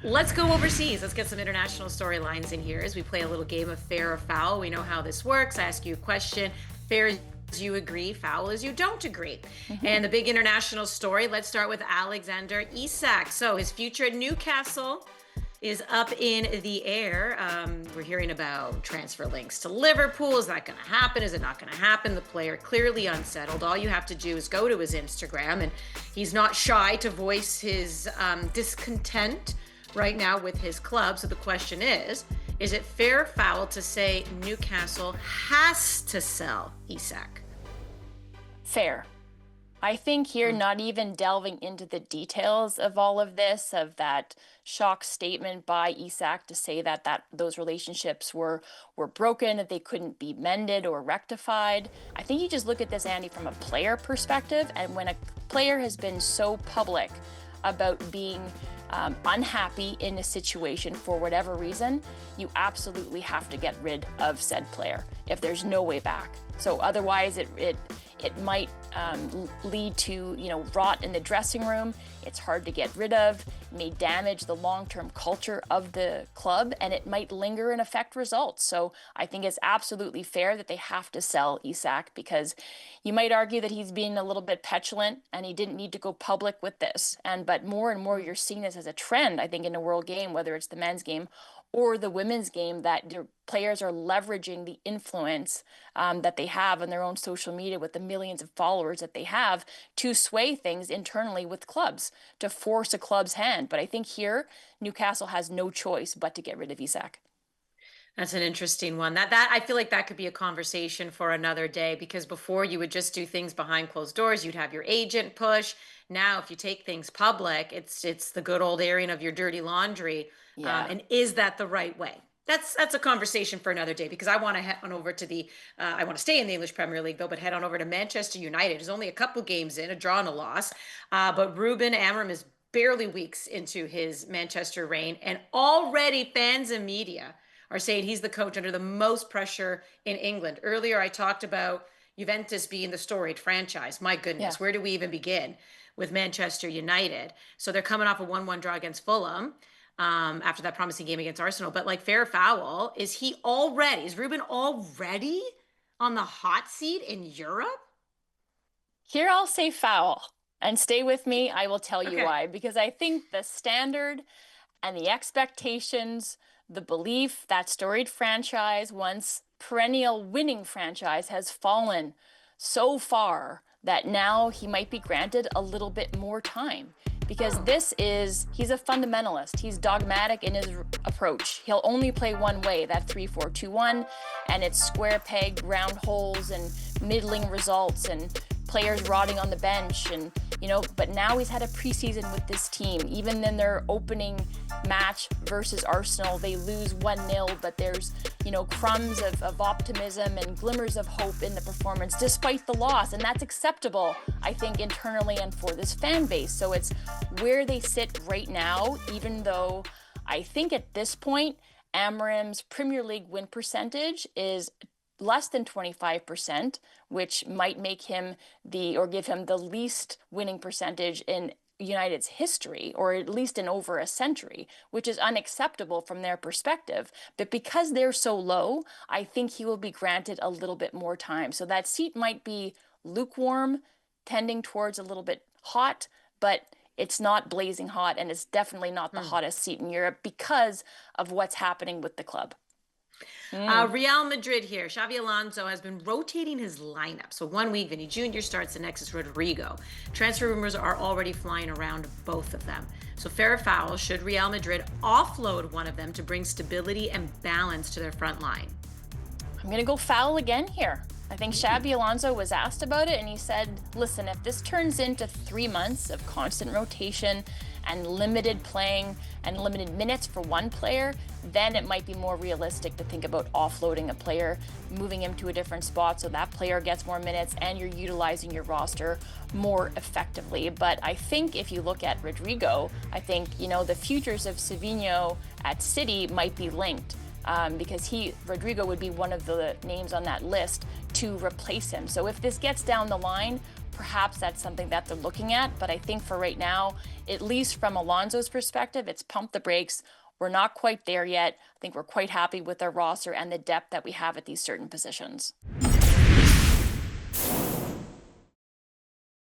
Let's go overseas. Let's get some international storylines in here as we play a little game of fair or foul. We know how this works. I ask you a question. Fair is you agree, foul is you don't agree. And the big international story, let's start with Alexander Isak. So his future at Newcastle is up in the air. We're hearing about transfer links to Liverpool. Is that going to happen? Is it not going to happen? The player clearly unsettled. All you have to do is go to his Instagram, and he's not shy to voice his discontent right now with his club. So the question is it fair or foul to say Newcastle has to sell Isak? Fair. I think here, not even delving into the details of all of this, of that shock statement by Isak to say that those relationships were broken, that they couldn't be mended or rectified. I think you just look at this, Andy, from a player perspective, and when a player has been so public about being unhappy in a situation for whatever reason, you absolutely have to get rid of said player if there's no way back. So otherwise it might lead to, rot in the dressing room. It's hard to get rid of. It may damage the long-term culture of the club, and it might linger and affect results. So I think it's absolutely fair that they have to sell Isak, because you might argue that he's being a little bit petulant and he didn't need to go public with this. But more and more you're seeing this as a trend, I think, in a world game, whether it's the men's game or the women's game, that their players are leveraging the influence that they have on their own social media with the millions of followers that they have to sway things internally with clubs, to force a club's hand. But I think here, Newcastle has no choice but to get rid of Isak. That's an interesting one. That I feel like that could be a conversation for another day, because before you would just do things behind closed doors. You'd have your agent push. Now, if you take things public, it's the good old airing of your dirty laundry. Yeah. And is that the right way? That's a conversation for another day, because I want to head on over to I want to stay in the English Premier League though, but head on over to Manchester United. There's only a couple games in, a draw and a loss. But Ruben Amorim is barely weeks into his Manchester reign, and already fans and media are saying he's the coach under the most pressure in England. Earlier, I talked about Juventus being the storied franchise. My goodness, Yeah. where do we even begin with Manchester United? So they're coming off a 1-1 draw against Fulham after that promising game against Arsenal. But like, fair or foul, is Ruben already on the hot seat in Europe? Here I'll say foul, and stay with me. I will tell you Okay. why. Because I think the standard and the expectations, the belief that storied franchise, once perennial winning franchise, has fallen so far that now he might be granted a little bit more time. Because he's a fundamentalist. He's dogmatic in his approach. He'll only play one way, that 3-4-2-1, and it's square peg, round holes, and middling results, and players rotting on the bench, and but now he's had a preseason with this team. Even in their opening match versus Arsenal, they lose 1-0, but there's crumbs of optimism and glimmers of hope in the performance despite the loss, and that's acceptable, I think, internally and for this fan base. So it's where they sit right now, even though I think at this point Amorim's Premier League win percentage is less than 25%, which might make him give him the least winning percentage in United's history, or at least in over a century, which is unacceptable from their perspective. But because they're so low, I think he will be granted a little bit more time. So that seat might be lukewarm, tending towards a little bit hot, but it's not blazing hot, and it's definitely not the hottest seat in Europe because of what's happening with the club. Real Madrid here. Xabi Alonso has been rotating his lineup. So 1 week, Vini Jr. starts, the next is Rodrygo. Transfer rumors are already flying around both of them. So fair or foul, should Real Madrid offload one of them to bring stability and balance to their front line? I'm going to go foul again here. I think Xabi Alonso was asked about it, and he said, listen, if this turns into 3 months of constant rotation and limited playing and limited minutes for one player, then it might be more realistic to think about offloading a player, moving him to a different spot so that player gets more minutes and you're utilizing your roster more effectively. But I think if you look at Rodrygo, I think, the futures of Savinho at City might be linked. Because Rodrygo would be one of the names on that list to replace him. So if this gets down the line, perhaps that's something that they're looking at. But I think for right now, at least from Alonso's perspective, it's pump the brakes. We're not quite there yet. I think we're quite happy with our roster and the depth that we have at these certain positions.